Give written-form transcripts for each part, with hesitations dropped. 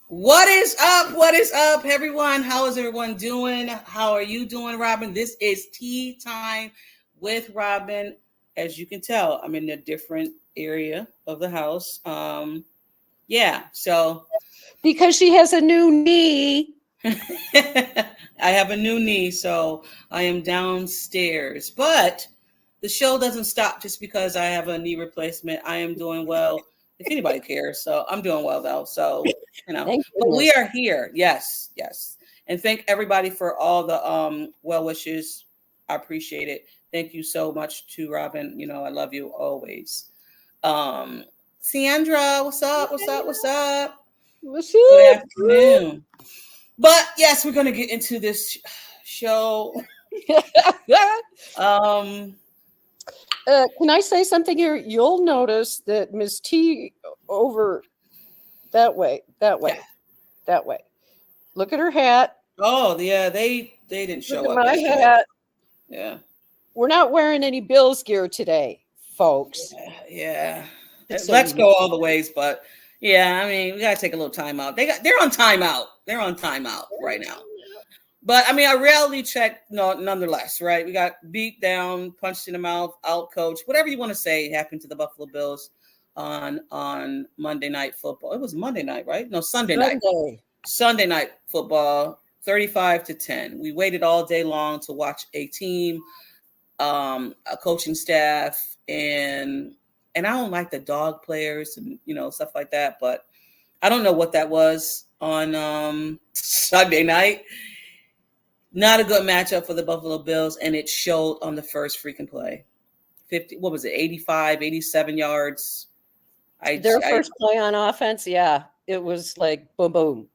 What is up? What is up, everyone? How is everyone doing? How are you doing, Robyn? This is Tea Time with Robyn. As you can tell, I'm in a different area of the house. Yeah, so Because she has a new knee. I have a new knee, so I am downstairs. But the show doesn't stop just because I have a knee replacement. I am doing well, if anybody cares. So I'm doing well though. So Thank but we goodness. are here. Yes, yes. And thank everybody for all the well wishes. I appreciate it. Thank you so much to Robyn. I love you always. Um Sandra, what's up? What's up? What's up? What's Good up? afternoon. But yes, we're gonna get into this show. Um Can I say something here? You'll notice that Miss T over that way, that yeah. way, that way. Look at her hat. Oh yeah, they didn't Look show at up my yesterday. hat. Yeah. We're not wearing any Bills gear today, folks. Yeah. Just so Let's you know. go all the ways, but yeah, I mean, we gotta take a little time out. They're on timeout. They're on timeout right now. But I mean, a reality check, no, nonetheless, right? We got beat down, punched in the mouth, out coached, whatever you want to say happened to the Buffalo Bills on Monday Night Football. It was Monday night, right? No, Sunday night. Sunday. Sunday Night Football, 35-10. We waited all day long to watch a team, a coaching staff, and I don't like the dog players and stuff like that, but I don't know what that was on Sunday night. Not a good matchup for the Buffalo Bills, and it showed on the first freaking play. 50, what was it, 85, 87 yards. Their I first play on offense, yeah, it was like boom, boom,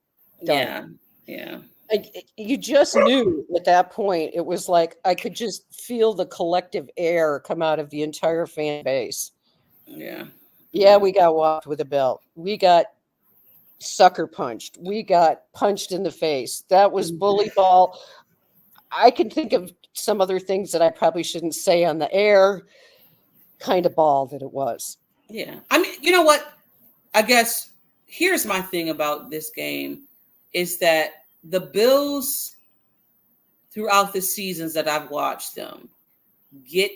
done. yeah, yeah, You just knew at that point. It was like I could just feel the collective air come out of the entire fan base. yeah, Yeah, yeah, we got whopped with a belt. We got sucker punched. We got punched in the face. That was bully ball. I can think of some other things that I probably shouldn't say on the air, kind of ball that it was. yeah. I mean, you know what? I guess here's my thing about this game is that the Bills throughout the seasons that I've watched them get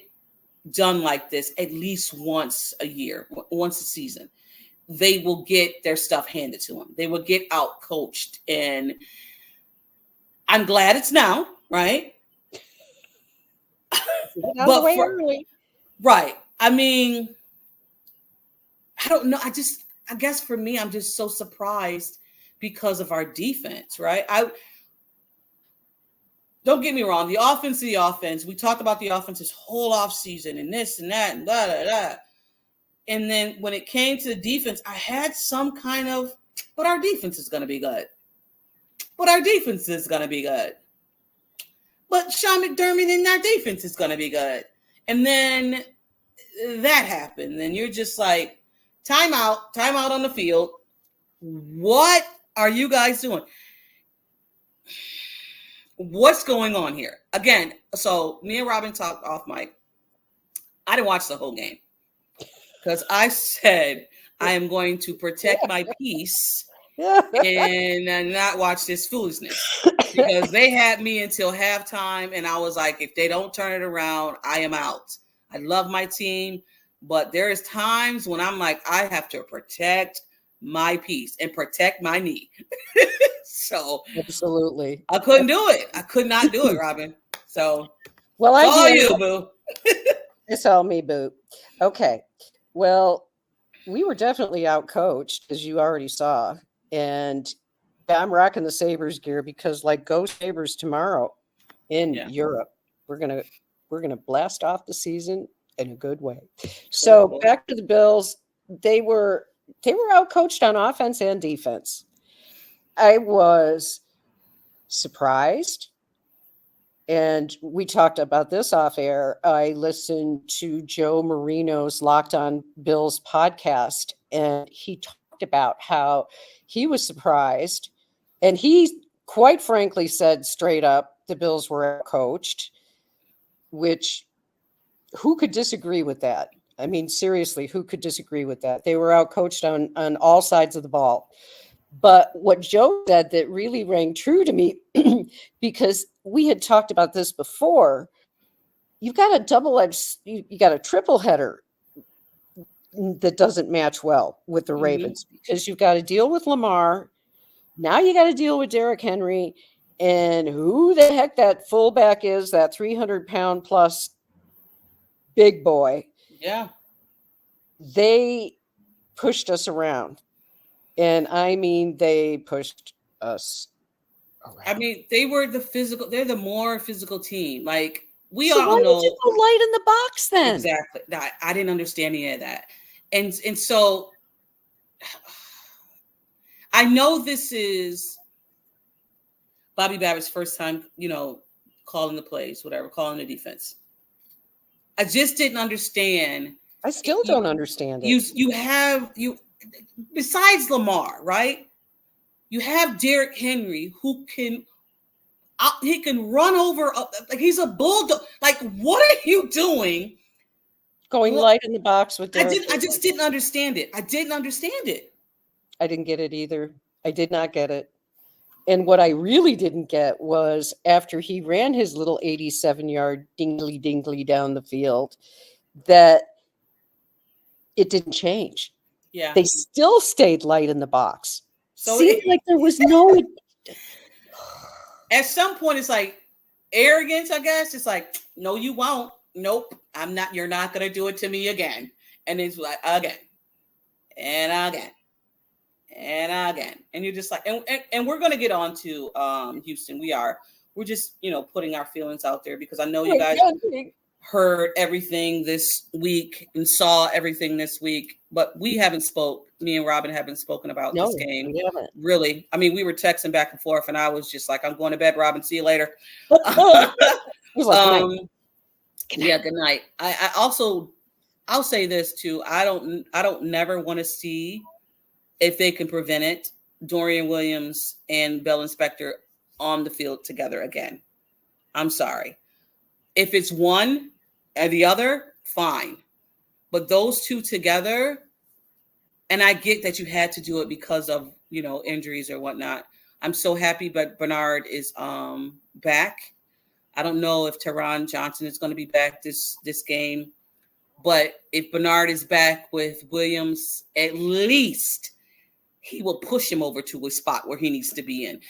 done like this at least once a year, once a season. They will get their stuff handed to them. They will get out coached, and I'm glad it's now, right? Get out of the But way for early. right, I mean, I don't know. I guess for me, I'm just so surprised because of our defense, right? I don't get me wrong. The offense, the offense. We talked about the offense this whole off season and this and that and da da da. And then when it came to the defense, I had some kind of, but our defense is going to be good. But our defense is going to be good. But Sean McDermott and our defense is going to be good. And then that happened. And you're just like, time out on the field. What are you guys doing? What's going on here? Again, so me and Robyn talked off mic. I didn't watch the whole game because I said I am going to protect my peace and not watch this foolishness because they had me until halftime, and I was like, if they don't turn it around, I am out. I love my team, but there is times when I'm like, I have to protect my peace and protect my knee. So Absolutely. I couldn't do it. I could not do it, Robyn. So Well, it's I all did. you, boo. It's all me, boo. Okay. Well, we were definitely out coached, as you already saw. And yeah, I'm rocking the Sabres gear because like go Sabres tomorrow in Yeah. Europe. We're gonna blast off the season in a good way. So back to the Bills. They were out coached on offense and defense. I was surprised. And we talked about this off air. I listened to Joe Marino's Locked On Bills podcast, and he talked about how he was surprised. And he quite frankly said straight up the Bills were coached, which who could disagree with that? I mean, seriously, who could disagree with that? They were out coached on all sides of the ball. But what Joe said that really rang true to me, because we had talked about this before, you've got a double-edged, you got a triple header that doesn't match well with the Ravens, because you've got to deal with Lamar. Now you got to deal with Derrick Henry, and who the heck that fullback is, that 300-pound plus big boy. Yeah. They pushed us around. And I mean, they pushed us around. I mean, they're the more physical team. Like, we So all why know. did you go light in the box then? Exactly. I didn't understand any of that. And so I know this is Bobby Babbitt's first time, calling the plays, whatever, calling the defense. I just didn't understand. I still don't understand it. You besides Lamar, right? You have Derrick Henry who can run over, like he's a bulldog. Like, what are you doing? Going light in the box with Derrick I just didn't understand it. I didn't understand it. I didn't get it either. I did not get it. And what I really didn't get was after he ran his little 87-yard dingly down the field, that it didn't change. Yeah. They still stayed light in the box. So seemed like there was no. At some point, it's like arrogance, I guess. It's like, no, you won't. Nope, I'm not. You're not going to do it to me again. And it's like, again, and again, and again. And you're just like, and we're going to get on to Houston. We're just, putting our feelings out there, because I know you guys heard everything this week and saw everything this week, but we haven't me and Robyn haven't spoken about this game. Really. I mean, we were texting back and forth, and I was just like, I'm going to bed, Robyn. See you later. Yeah, good night. I'll say this too. I don't never want to see, if they can prevent it, Dorian Williams and Bell Inspector on the field together again. I'm sorry. If it's one and the other, fine. But those two together, and I get that you had to do it because of, injuries or whatnot. I'm so happy that Bernard is back. I don't know if Teron Johnson is going to be back this game, but if Bernard is back with Williams, at least he will push him over to a spot where he needs to be in.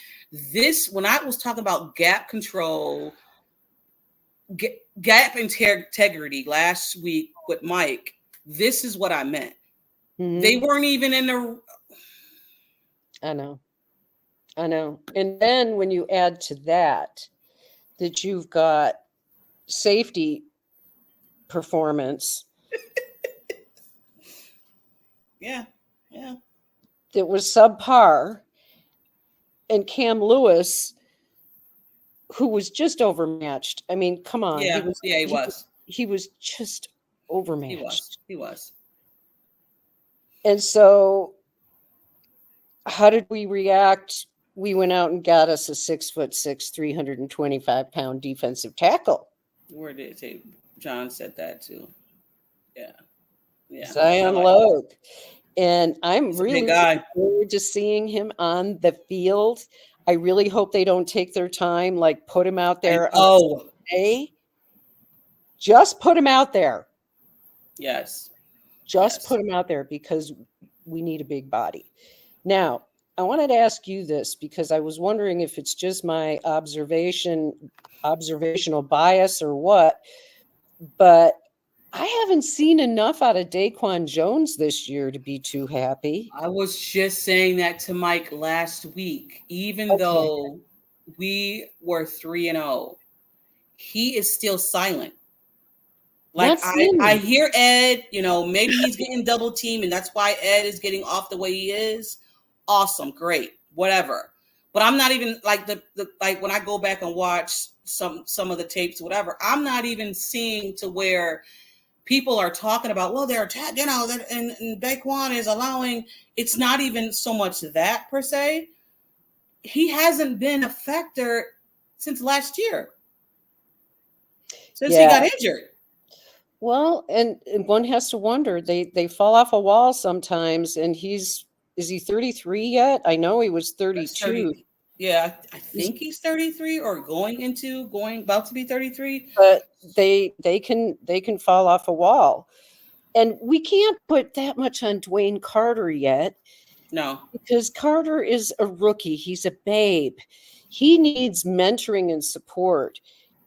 When I was talking about gap control, gap integrity last week with Mike, this is what I meant. Mm-hmm. They weren't even in the. I know. And then when you add to that you've got safety performance. Yeah. That was subpar. And Cam Lewis, who was just overmatched. I mean, come on. Yeah, he was. He was just overmatched. He was. And so how did we react? We went out and got us a 6'6", 325-pound defensive tackle. Where did it say? John said that too. Yeah. Zion Logue. And I'm really looking forward to seeing him on the field. I really hope they don't take their time, like put him out there. Just put him out there. Yes. Put him out there, because we need a big body. Now, I wanted to ask you this, because I was wondering if it's just my observational bias or what, but I haven't seen enough out of Daquan Jones this year to be too happy. I was just saying that to Mike last week. Even though we were 3-0, he is still silent. Like, I hear Ed, maybe he's getting double teamed, and that's why Ed is getting off the way he is. Awesome, great, whatever. But I'm not even like like when I go back and watch some of the tapes, whatever, I'm not even seeing to where people are talking about, well, they're, and Daquan is allowing. It's not even so much that per se. He hasn't been a factor since last year, since he got injured. Well, and one has to wonder, they fall off a wall sometimes, and he's Is he 33 yet? I know he was That's 32. 30. Yeah, I think he's 33 or about to be 33. But they can fall off a wall. And we can't put that much on Dwayne Carter yet No. because Carter is a rookie. He's a babe. He needs mentoring and support.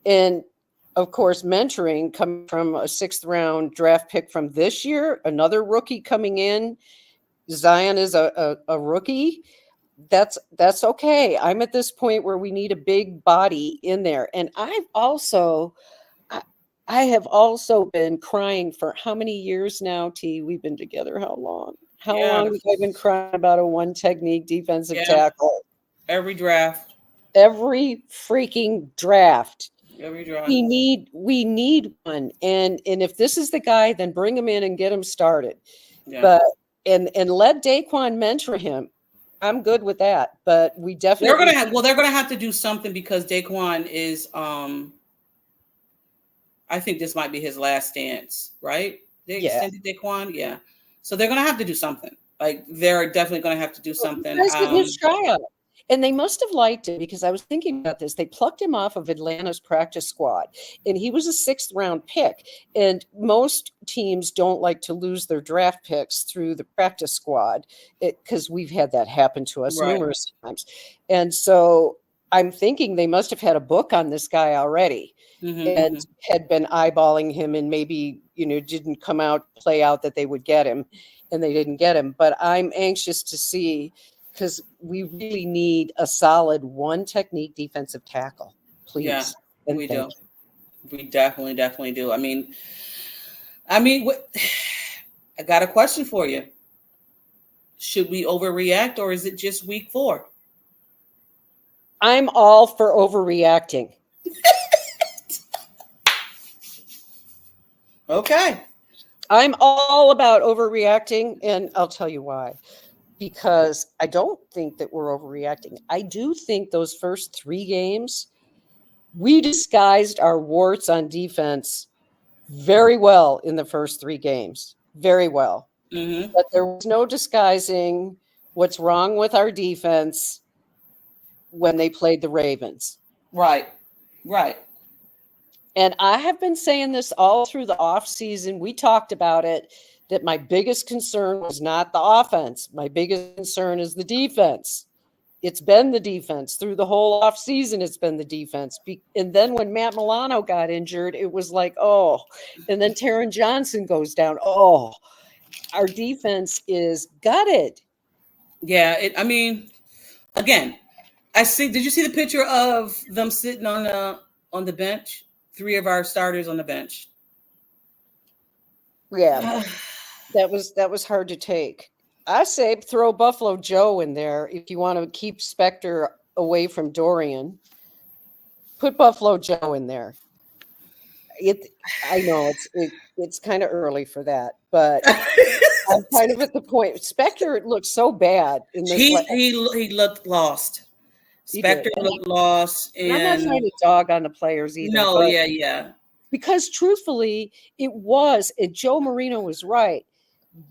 And of course, mentoring coming from a 6th round draft pick from this year, another rookie coming in. Zion is a rookie. That's okay. I'm at this point where we need a big body in there. And I have also been crying for how many years now, T? We've been together how long? How Yeah. long have I been crying about a one technique defensive Yeah. tackle? Every draft. Every freaking draft. Every draft. We need one. And if this is the guy, then bring him in and get him started. Yeah. But and let Daquan mentor him. I'm good with that. But we definitely they're gonna have to do something because Daquan is I think this might be his last dance, right? They extended Daquan, yeah. So they're gonna have to do something. Like they're definitely gonna have to do something. His tryout. And they must have liked him because I was thinking about this. They plucked him off of Atlanta's practice squad, and he was a 6th round pick. And most teams don't like to lose their draft picks through the practice squad because we've had that happen to us numerous times. And so I'm thinking they must have had a book on this guy already and had been eyeballing him and maybe, didn't play out that they would get him, and they didn't get him. But I'm anxious to see because we really need a solid one technique defensive tackle, please. Yeah, and we do. We definitely do. I mean, I got a question for you. Should we overreact or is it just week 4? I'm all for overreacting. Okay. I'm all about overreacting, and I'll tell you why. Because I don't think that we're overreacting. I do think those first 3 games, we disguised our warts on defense very well in the first 3 games. Very well. But there was no disguising what's wrong with our defense when they played the Ravens. Right. And I have been saying this all through the offseason. We talked about it, that my biggest concern was not the offense. My biggest concern is the defense. It's been the defense. Through the whole offseason, it's been the defense. And then when Matt Milano got injured, it was like, oh. And then Taron Johnson goes down. Oh, our defense is gutted. Yeah, again, did you see the picture of them sitting on the bench? 3 of our starters on the bench. Yeah. That was hard to take. I say throw Buffalo Joe in there if you want to keep Spector away from Dorian. Put Buffalo Joe in there. I know it's kind of early for that, but I'm kind of at the point. Spector looked so bad in this. He looked lost. Spector looked lost, and I'm not trying to dog on the players either. No, yeah. Because truthfully, it was, and Joe Marino was right.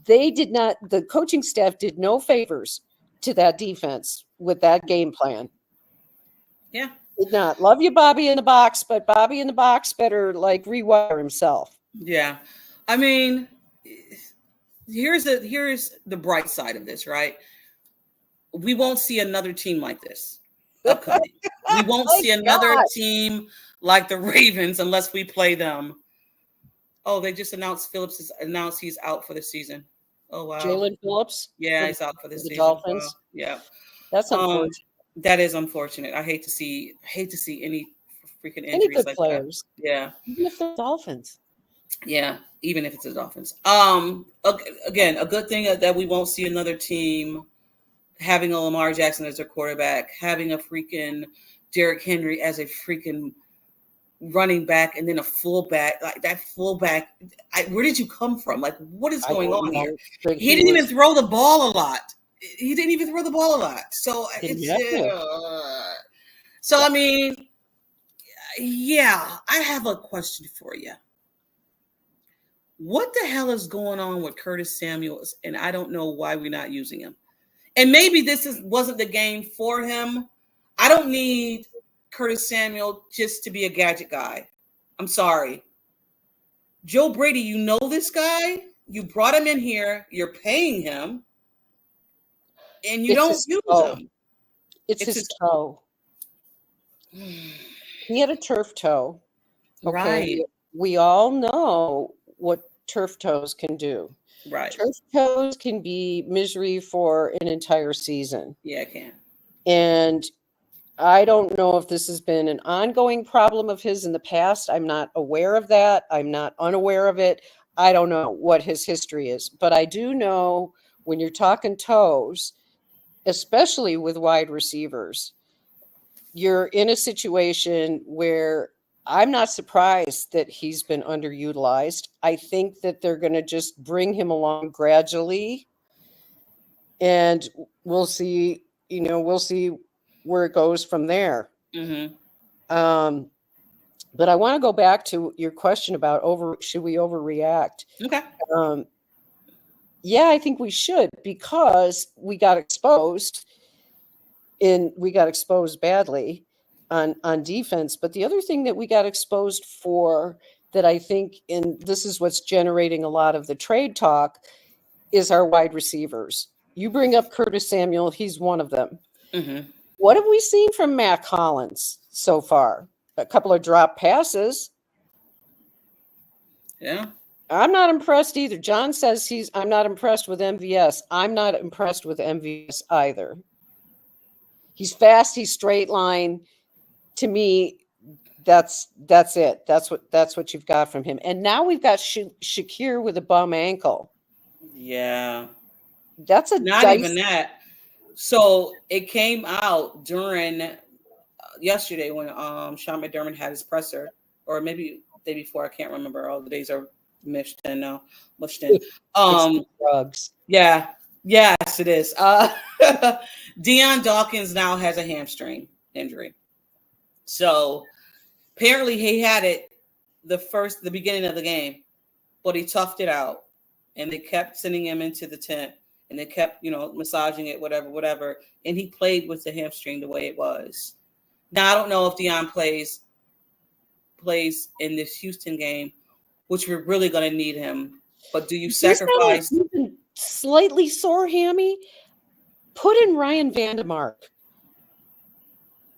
The coaching staff did no favors to that defense with that game plan. Yeah. Did not. Love you, Bobby in the box, but Bobby in the box better rewire himself. Yeah. I mean, here's the bright side of this, right? We won't see another team like this upcoming. We won't see another team like the Ravens unless we play them. Oh, they just announced he's out for the season. Oh, wow. Jalen Phillips? Yeah, he's out for the season. Dolphins? Wow. Yeah. That's unfortunate. That is unfortunate. I hate to see any freaking injuries any good like players. That. Yeah. Even if they're Dolphins. Yeah, even if it's the Dolphins. Again, a good thing that we won't see another team having a Lamar Jackson as their quarterback, having a freaking Derrick Henry as a freaking running back, and then a fullback. Like that fullback, where did you come from? Like, what is going on here? He didn't even throw the ball a lot. So I mean, yeah, I have a question for you. What the hell is going on with Curtis Samuels? And I don't know why we're not using him. And maybe wasn't the game for him. I don't need Curtis Samuel just to be a gadget guy. I'm sorry. Joe Brady, you know this guy. You brought him in here. You're paying him. And you don't use him. It's his toe. He had a turf toe. Okay. Right. We all know what turf toes can do. Right. Turf toes can be misery for an entire season. Yeah, it can. And I don't know if this has been an ongoing problem of his in the past. I'm not aware of that. I'm not unaware of it. I don't know what his history is. But I do know when you're talking toes, especially with wide receivers, you're in a situation where I'm not surprised that he's been underutilized. I think that they're going to just bring him along gradually, and we'll see, we'll see where it goes from there. Mm-hmm. But I want to go back to your question about should we overreact? Okay. Yeah, I think we should, because we got exposed badly on defense. But the other thing that we got exposed for, that I think, and this is what's generating a lot of the trade talk, is our wide receivers. You bring up Curtis Samuel, he's one of them. Mm-hmm. What have we seen from Matt Collins so far? A couple of drop passes. Yeah. I'm not impressed either. John says I'm not impressed with MVS. I'm not impressed with MVS either. He's fast, he's straight line. To me, that's it. That's what you've got from him. And now we've got Shakir with a bum ankle. Yeah. That's not even that. So it came out during yesterday when Sean McDermott had his presser, or maybe the day before. I can't remember. All the days are mushed in. Drugs. Yeah. Yes, it is. Deion Dawkins now has a hamstring injury. So apparently he had it the beginning of the game, but he toughed it out, and they kept sending him into the tent, and they kept, massaging it, whatever. And he played with the hamstring the way it was. Now, I don't know if Deion plays in this Houston game, which we're really going to need him. But do you sacrifice? Slightly sore hammy? Put in Ryan Vandemark.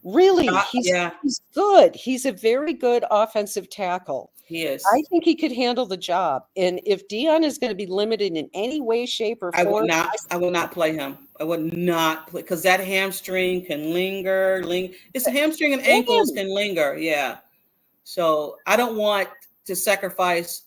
Really, he's good. He's a very good offensive tackle. He is. I think he could handle the job. And if Deion is going to be limited in any way, shape, or form, I will not play him. I would not play, because that hamstring can linger. It's a hamstring, and ankles can linger. Yeah. So I don't want to sacrifice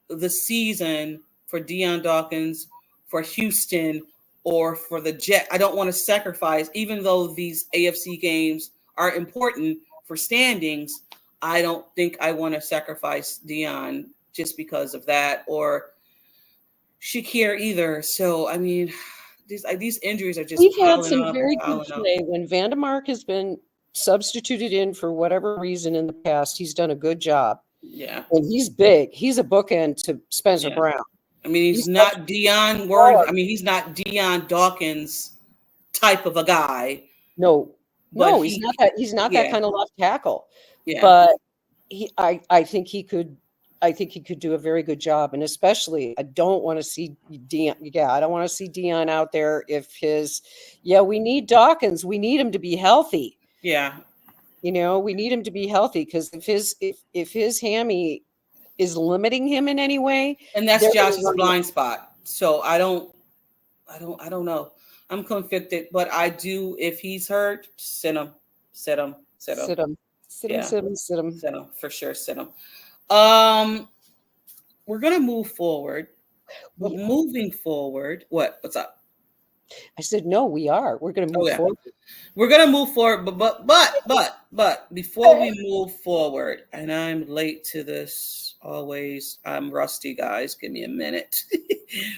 the season for Deion Dawkins, for Houston, or for the Jet. I don't want to sacrifice, even though these AFC games are important for standings. I don't think I want to sacrifice Deion just because of that, or Shakir either. So, I mean, these injuries are just We've had some very good play when Vandemark has been substituted in for whatever reason in the past. He's done a good job. Yeah. And he's big. He's a bookend to Spencer Brown. I mean, he's not Deion worthy. I mean, he's not Deion Dawkins type of a guy. No, he's not that. He's not that kind of left tackle. Yeah. But I think he could. I think he could do a very good job. And especially, I don't want to see Deion. Yeah, I don't want to see Deion out there if we need Dawkins. We need him to be healthy. Yeah. We need him to be healthy, because if his hammy is limiting him in any way, and that's Josh's blind spot. So I don't know. I'm conflicted, but I do. If he's hurt, sit him for sure. Sit him. We're gonna move forward. Moving forward. What's up? I said, no, we are. We're going to move forward. We're going to move forward, but before we move forward, and I'm late to this always. I'm rusty, guys. Give me a minute.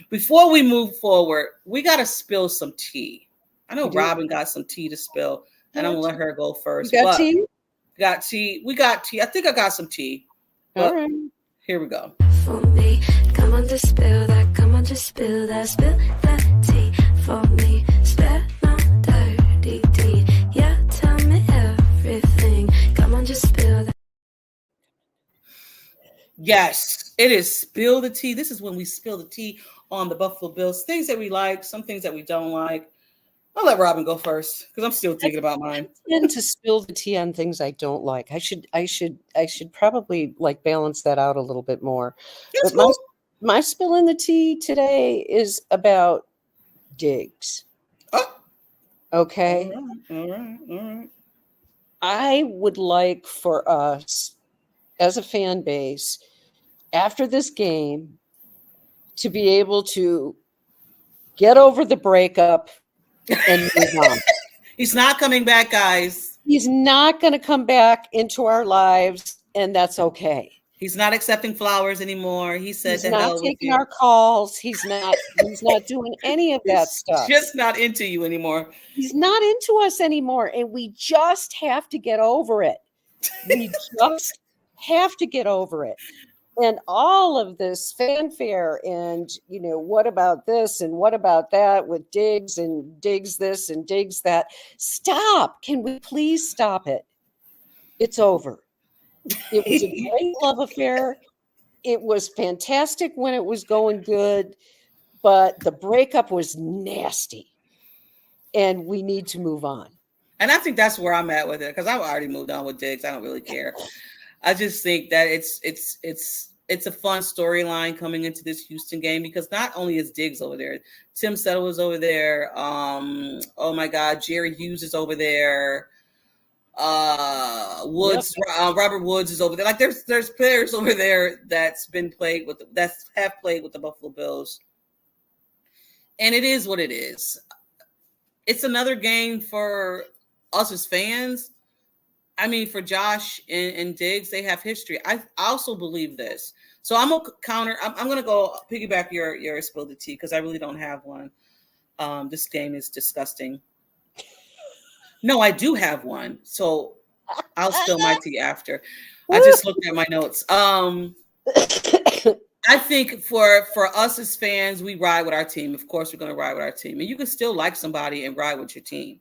Before we move forward, we got to spill some tea. I know Robyn got some tea to spill, and I'm going to let her go first. You got tea? Got tea. We got tea. I think I got some tea. All right. Here we go. For me, come on, just spill that. Come on, just spill that. Spill that tea for me. Spill Yes, it is spill the tea. This is when we spill the tea on the Buffalo Bills. Things that we like, some things that we don't like. I'll let Robyn go first because I'm still I thinking about mine. tend to spill the tea on things I don't like. I should probably like balance that out a little bit more. That's But my cool. my spill in the tea today is about Diggs. Oh, all Okay. right, all right, all right. I would like for us as a fan base after this game to be able to get over the breakup and move on. He's not coming back, guys. He's not going to come back into our lives, and that's okay. He's not accepting flowers anymore. He said He's to not hell with taking you. our calls. He's not doing any of that He's stuff. just not into you anymore. He's not into us anymore, and we just have to get over it. We just have to get over it. And all of this fanfare and, what about this and what about that with Diggs and Diggs this and Diggs that? Stop. Can we please stop it? It's over. It was a great love affair. It was fantastic when it was going good, but the breakup was nasty. And we need to move on. And I think that's where I'm at with it because I've already moved on with Diggs. I don't really care. I just think that it's a fun storyline coming into this Houston game because not only is Diggs over there, Tim Settle is over there. Oh my God, Jerry Hughes is over there. Woods, Robert Woods is over there. Like there's players over there that have played with the Buffalo Bills, and it is what it is. It's another game for us as fans. I mean, for Josh and Diggs, they have history. I also believe this. So I'm gonna counter. I'm gonna go piggyback your spill the tea because I really don't have one. This game is disgusting. No, I do have one. So I'll spill my tea after. I just looked at my notes. I think for us as fans, we ride with our team. Of course, we're going to ride with our team, and you can still like somebody and ride with your team,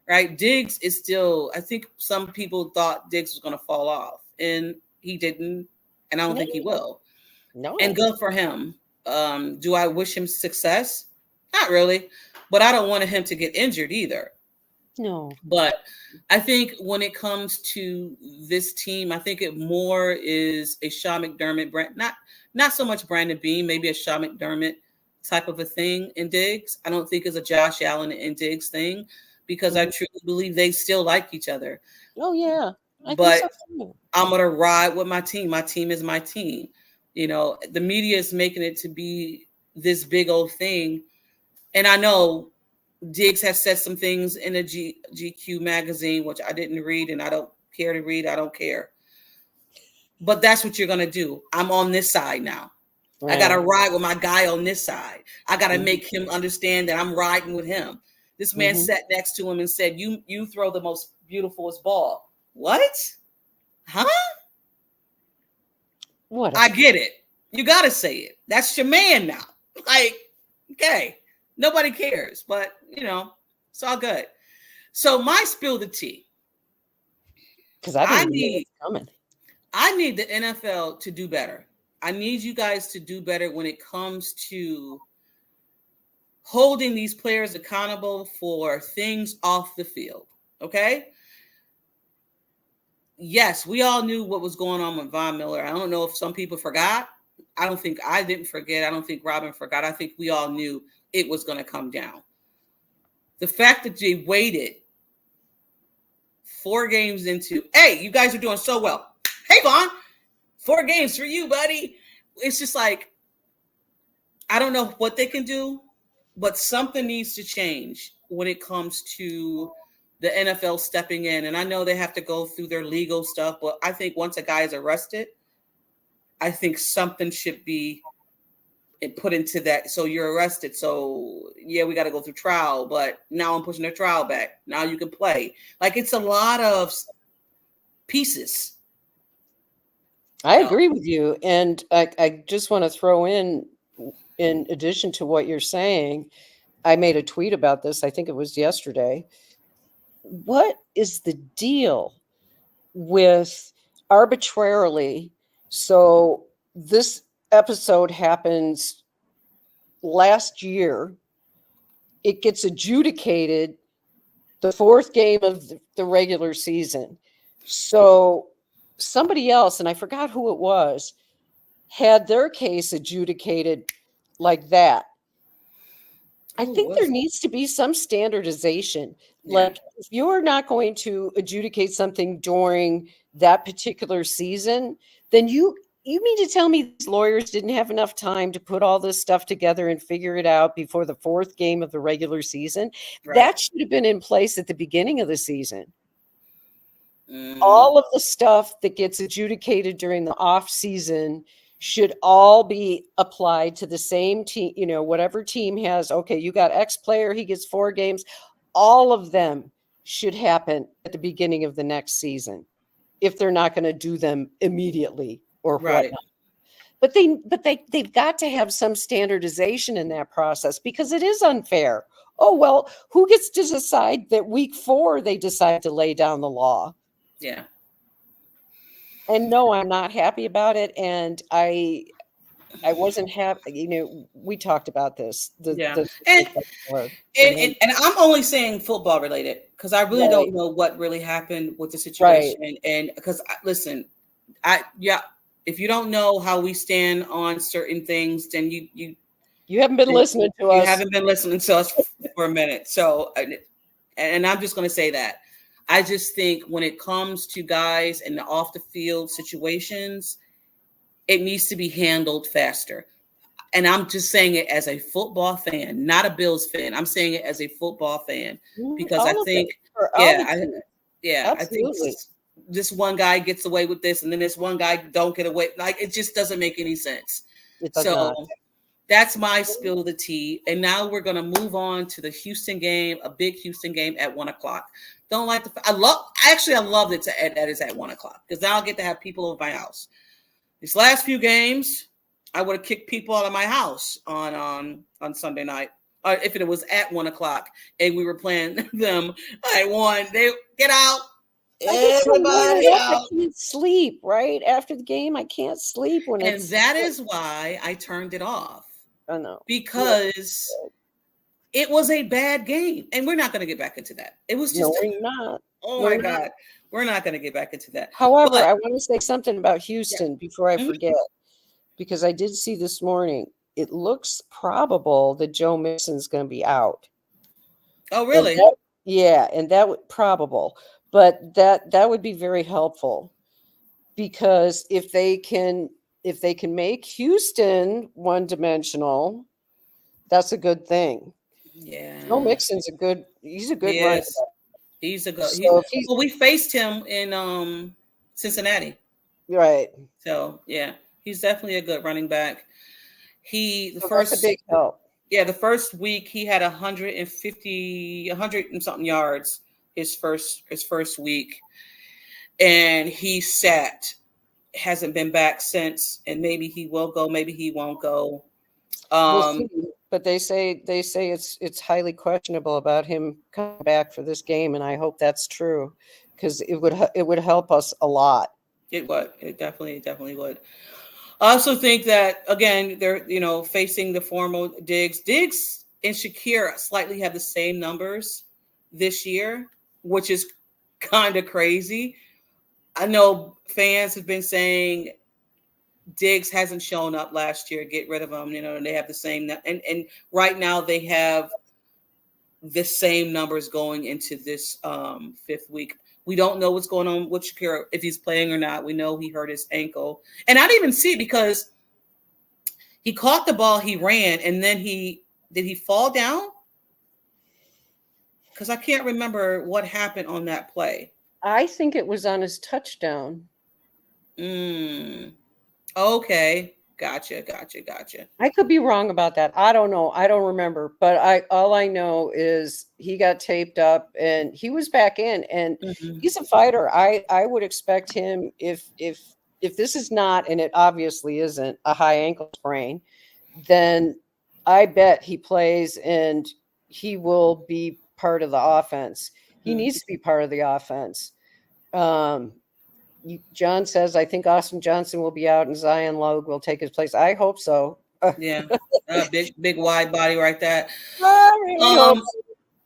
right? Diggs is still. I think some people thought Diggs was going to fall off, and he didn't, and I don't think he will. No. And good for him. Do I wish him success? Not really, but I don't want him to get injured either. No. But I think when it comes to this team, I think it more is a Sean McDermott, not so much Brandon Beane, maybe a Sean McDermott type of a thing in Diggs. I don't think it's a Josh Allen and Diggs thing because I truly believe they still like each other. Oh yeah, but think so. I'm gonna ride with my team. My team is my team. The media is making it to be this big old thing, and I know Diggs has said some things in a GQ magazine, which I didn't read and I don't care to read. I don't care. But that's what you're going to do. I'm on this side now. Right. I got to ride with my guy on this side. I got to make him understand that I'm riding with him. This man sat next to him and said, you throw the most beautifulest ball. What? Huh? What? I get it. You got to say it. That's your man now. Like, okay. Nobody cares, but it's all good. So my spill the tea. Because I need coming. I need the NFL to do better. I need you guys to do better when it comes to holding these players accountable for things off the field. Okay. Yes, we all knew what was going on with Von Miller. I don't know if some people forgot. I don't think I didn't forget. I don't think Robyn forgot. I think we all knew it was going to come down. The fact that they waited 4 games into, hey, you guys are doing so well. Hey, Vaughn, 4 games for you, buddy. It's just like, I don't know what they can do, but something needs to change when it comes to the NFL stepping in. And I know they have to go through their legal stuff, but I think once a guy is arrested, I think something should be put into that. So you're arrested. So yeah, we got to go through trial, but now I'm pushing their trial back. Now you can play. Like, it's a lot of pieces. I agree with you. And I just want to throw in addition to what you're saying, I made a tweet about this. I think it was yesterday. What is the deal with arbitrarily? So this episode happens last year. It gets adjudicated the fourth game of the regular season. So somebody else, and I forgot who it was, had their case adjudicated like that. I think there needs to be some standardization. Yeah. Like, if you're not going to adjudicate something during that particular season, then you mean to tell me these lawyers didn't have enough time to put all this stuff together and figure it out before the fourth game of the regular season? Right. That should have been in place at the beginning of the season. Mm. All of the stuff that gets adjudicated during the off season should all be applied to the same team. You know, whatever team has, okay, you got X player, he gets 4 games. All of them should happen at the beginning of the next season if they're not going to do them immediately or Right. whatnot. But they've got to have some standardization in that process, because it is unfair. Oh, well, who gets to decide that week 4 they decide to lay down the law? Yeah. And no, I'm not happy about it. And I wasn't happy. You know, we talked about this. Yeah. And I'm only saying football related, because I really don't know what really happened with the situation. Right. And because listen, if you don't know how we stand on certain things, then you haven't been listening to us. You haven't been listening to us for a minute. So, and I'm just going to say that. I just think when it comes to guys in the off the field situations, it needs to be handled faster. And I'm just saying it as a football fan, not a Bills fan. I'm saying it as a football fan, because I think, I think this one guy gets away with this, and then this one guy don't get away. Like, it just doesn't make any sense. So that's my spill of the tea. And now we're going to move on to the Houston game, a big Houston game at 1:00. Don't like I love it that it's at 1:00, because now I'll get to have people over my house. These last few games, I would have kicked people out of my house on Sunday night, if it was at 1:00 and we were playing them at 1. They get out. Everybody out. I can't sleep right after the game. I can't sleep when and that is why I turned it off. I know, because it was a bad game, and we're not going to get back into that. It was just we're not. Oh my God, we're not going to get back into that. However, I want to say something about Houston before I forget, because I did see this morning. It looks probable that Joe Mixon's going to be out. Oh, really? And that would probable. But that would be very helpful, because if they can make Houston one-dimensional, that's a good thing. Yeah. Joe Mixon's he's a good running back. He's a good. Well, we faced him in Cincinnati. Right. So yeah, he's definitely a good running back. That's a big help. Yeah, the first week he had 100 and something yards. His first week, and he hasn't been back since, and maybe he will go, maybe he won't go. We'll see. But they say it's highly questionable about him coming back for this game, and I hope that's true, because it would help us a lot. It would. It definitely would. I also think that, again, they're facing the former Diggs. Diggs and Shakira slightly have the same numbers this year, which is kind of crazy. I know fans have been saying Diggs hasn't shown up last year. Get rid of him. And they have the same. And right now they have the same numbers going into this 5th week. We don't know what's going on with Shakira, if he's playing or not. We know he hurt his ankle. And I didn't even see it, because he caught the ball, he ran, and then did he fall down? Because I can't remember what happened on that play. I think it was on his touchdown. Okay. Gotcha. I could be wrong about that. I don't know. I don't remember. But all I know is he got taped up and he was back in, and he's a fighter. I would expect him, if this is not, and it obviously isn't, a high ankle sprain, then I bet he plays and he will be part of the offense. He needs to be part of the offense. John says, I think Austin Johnson will be out and Zion Logue will take his place. I hope so. Yeah, big wide body right there. I really hope so.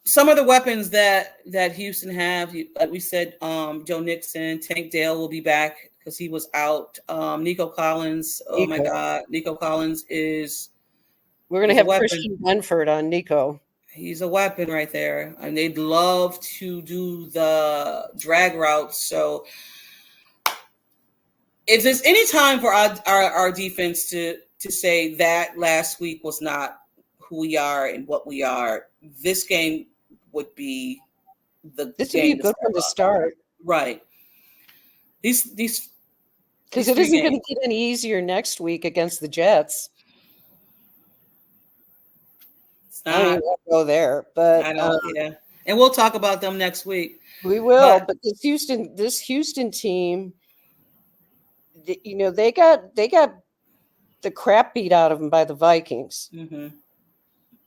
Some of the weapons that Houston have, like we said, Joe Nixon, Tank Dale will be back because he was out. Nico Collins, oh my God, Nico Collins is. We're going to have Christian Benford on Nico. He's a weapon right there, and they'd love to do the drag routes. So, if there's any time for our defense to say that last week was not who we are and what we are, this game would be this would be a good one to start. Right. These because it isn't going to get any easier next week against the Jets. It's not. I won't go there, but I know, yeah. And we'll talk about them next week. We will, but this Houston team, you know, they got the crap beat out of them by the Vikings. Mm-hmm.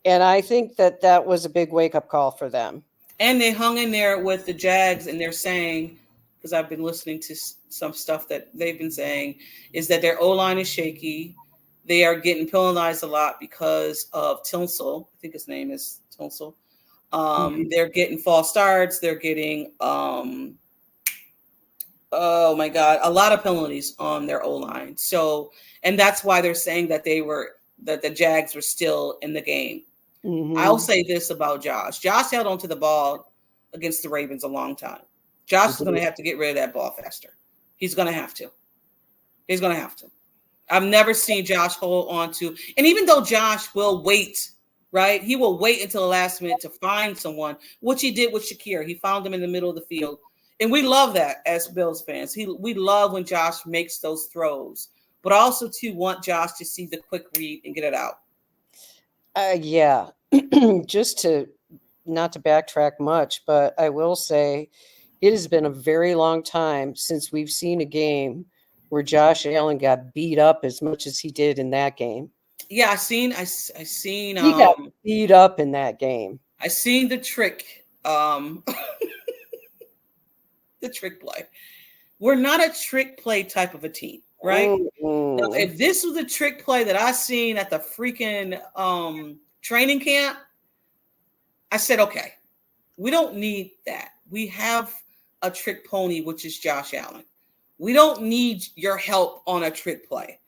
And I think that was a big wake-up call for them. And they hung in there with the Jags, and they're saying, because I've been listening to some stuff that they've been saying, is that their O-line is shaky. They are getting penalized a lot because of Tinsel. I think his name is Tinsel. They're getting false starts. They're getting, oh my God, a lot of penalties on their O-line. So, and that's why they're saying that that the Jags were still in the game. Mm-hmm. I'll say this about Josh. Josh held onto the ball against the Ravens a long time. Josh is going to have to get rid of that ball faster. He's going to have to. He's going to have to. I've never seen Josh hold on to, and even though Josh will wait, right? He will wait until the last minute to find someone, which he did with Shakir. He found him in the middle of the field. And we love that as Bills fans. We love when Josh makes those throws, but also to want Josh to see the quick read and get it out. Yeah, just to not to backtrack much, but I will say it has been a very long time since we've seen a game where Josh Allen got beat up as much as he did in that game. Yeah, I seen. He got beat up in that game. I seen the trick, the trick play. We're not a trick play type of a team. Right? Now, if this was a trick play that I seen at the freaking training camp, I said, okay, we don't need that. We have a trick pony, which is Josh Allen. We don't need your help on a trick play.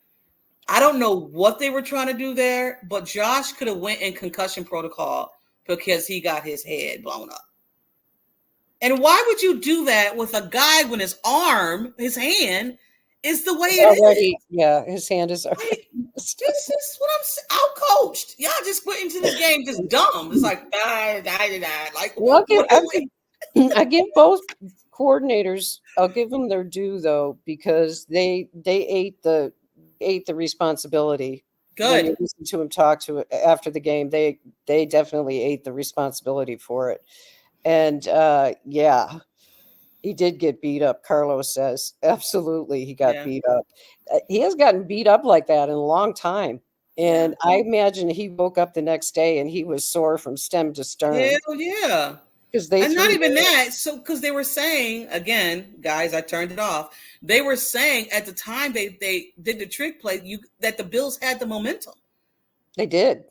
I don't know what they were trying to do there, but Josh could have went in concussion protocol because he got his head blown up. And why would you do that with a guy when his hand is the way it is? Yeah, his hand is already. This is what I'm saying. Out-coached. Y'all just went into the game just dumb. It's like, like, well, I give both coordinators, I'll give them their due, though, because they ate the responsibility. Good. When you listen to him talk to it after the game, they definitely ate the responsibility for it. And yeah, he did get beat up. Carlos says absolutely he got beat up. He has gotten beat up like that in a long time. And I imagine he woke up the next day and he was sore from stem to stern. Hell yeah. And not even that. So because they were saying, again, guys, I turned it off. They were saying at the time they did the trick play, that the Bills had the momentum. They did.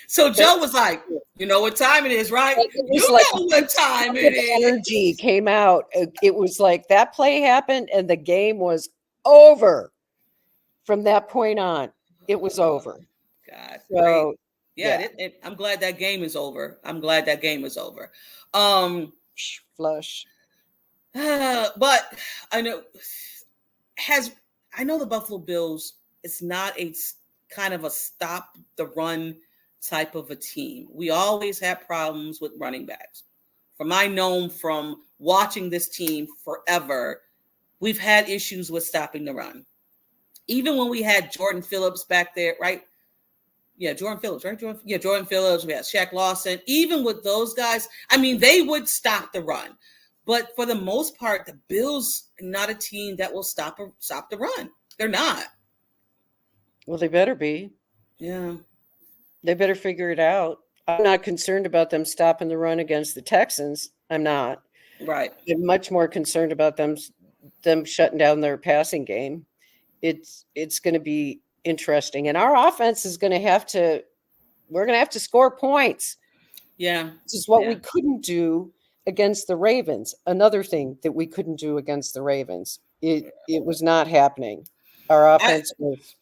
So Joe was like, you know what time it is, right? You know what time it is. Energy came out. It was like that play happened and the game was over. From that point on, it was over. God. So yeah. I'm glad that game is over. Flush. But I know the Buffalo Bills, it's not a kind of a stop the run type of a team. We always have problems with running backs. From watching this team forever, we've had issues with stopping the run. Even when we had Jordan Phillips back there, right? Yeah, Jordan Phillips, right? Jordan Phillips. We had Shaq Lawson. Even with those guys, I mean, they would stop the run. But for the most part, the Bills are not a team that will stop the run. They're not. Well, they better be. Yeah. They better figure it out. I'm not concerned about them stopping the run against the Texans. I'm not. Right. I'm much more concerned about them shutting down their passing game. It's going to be interesting, and our offense is going to have to. We're going to have to score points. Yeah. This is what Yeah. we couldn't do against the Ravens. Another thing that we couldn't do against the Ravens. It was not happening. Our offense was.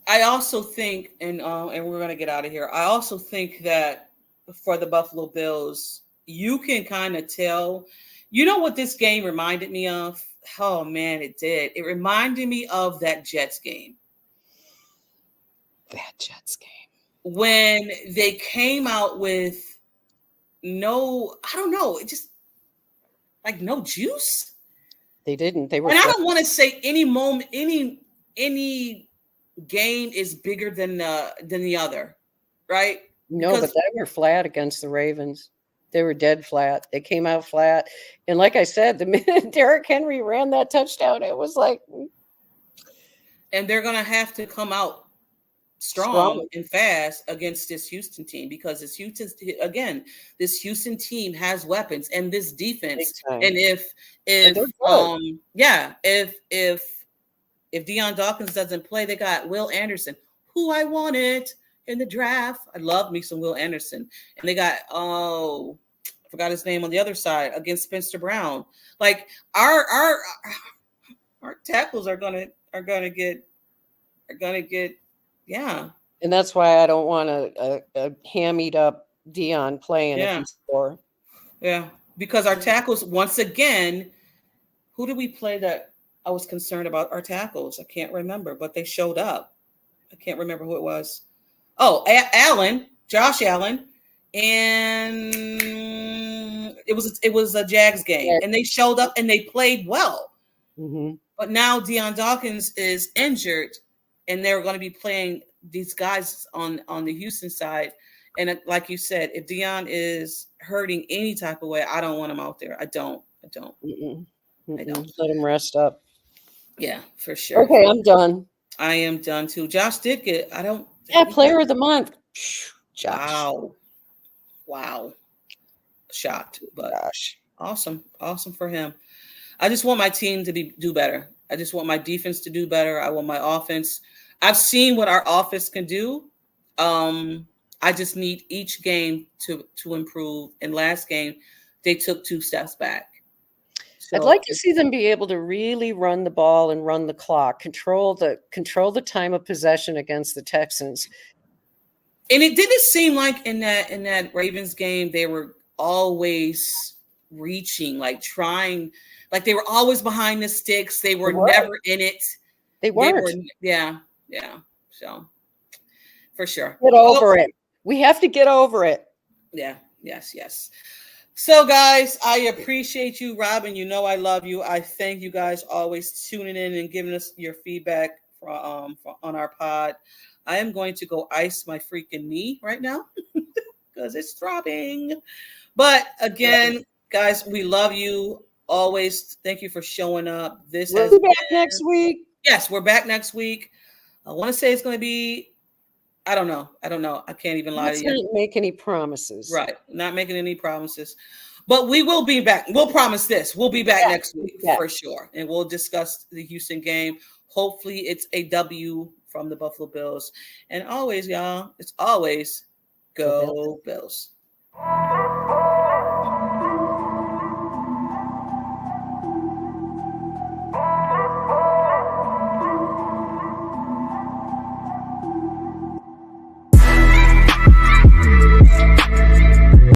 I also think, and we're gonna get out of here. I also think that for the Buffalo Bills, you can kind of tell. You know what this game reminded me of? Oh man, it did. It reminded me of that Jets game. That Jets game. When they came out with no, I don't know, it just like no juice. They didn't. They were. And I flat. don't want to say any moment, any game is bigger than the other, right? No, but they were flat against the Ravens. They were dead flat. They came out flat. And like I said, the minute Derrick Henry ran that touchdown, it was like. And they're going to have to come out strong and fast against this Houston team because this Houston team has weapons and this defense. And if Deion Dawkins doesn't play, they got Will Anderson, who I wanted in the draft. I love me some Will Anderson. And they got, I forgot his name on the other side against Spencer Brown. Like our tackles are gonna get, yeah. And that's why I don't want a hammied up Deion playing if you score. Yeah, because our tackles, once again, who did we play that I was concerned about our tackles? I can't remember, but they showed up. I can't remember who it was. Oh, Josh Allen, and it was a Jags game, and they showed up and they played well. Mm-hmm. But now Deion Dawkins is injured, and they're going to be playing these guys on the Houston side. And like you said, if Deion is hurting any type of way, I don't want him out there. I don't. Mm-mm. I don't. Let him rest up. Yeah, for sure. Okay, I'm done. I am done too. Josh did get. Player of the month. Josh. Wow. Shocked, but Gosh. Awesome for him. I just want my team to do better. I just want my defense to do better. I want my offense. I've seen what our offense can do. I just need each game to improve. And last game, they took 2 steps back. So I'd like to see them be able to really run the ball and run the clock, control the time of possession against the Texans. And it didn't seem like in that Ravens game they were always reaching, like trying, like they were always behind the sticks. They were never in it. They weren't. Yeah. So for sure. Get over it. We have to get over it. Yeah. Yes. So guys, I appreciate you, Robyn. You know I love you. I thank you guys always tuning in and giving us your feedback on our pod. I am going to go ice my freaking knee right now because it's throbbing. But again, guys, we love you always. Thank you for showing up. We'll be back next week. Yes, we're back next week. I want to say it's going to be, I don't know. I can't even lie to you. Let's not make any promises. Right. Not making any promises. But we will be back. We'll promise this. We'll be back next week for sure. And we'll discuss the Houston game. Hopefully it's a W from the Buffalo Bills. And always, y'all, it's always go Bills.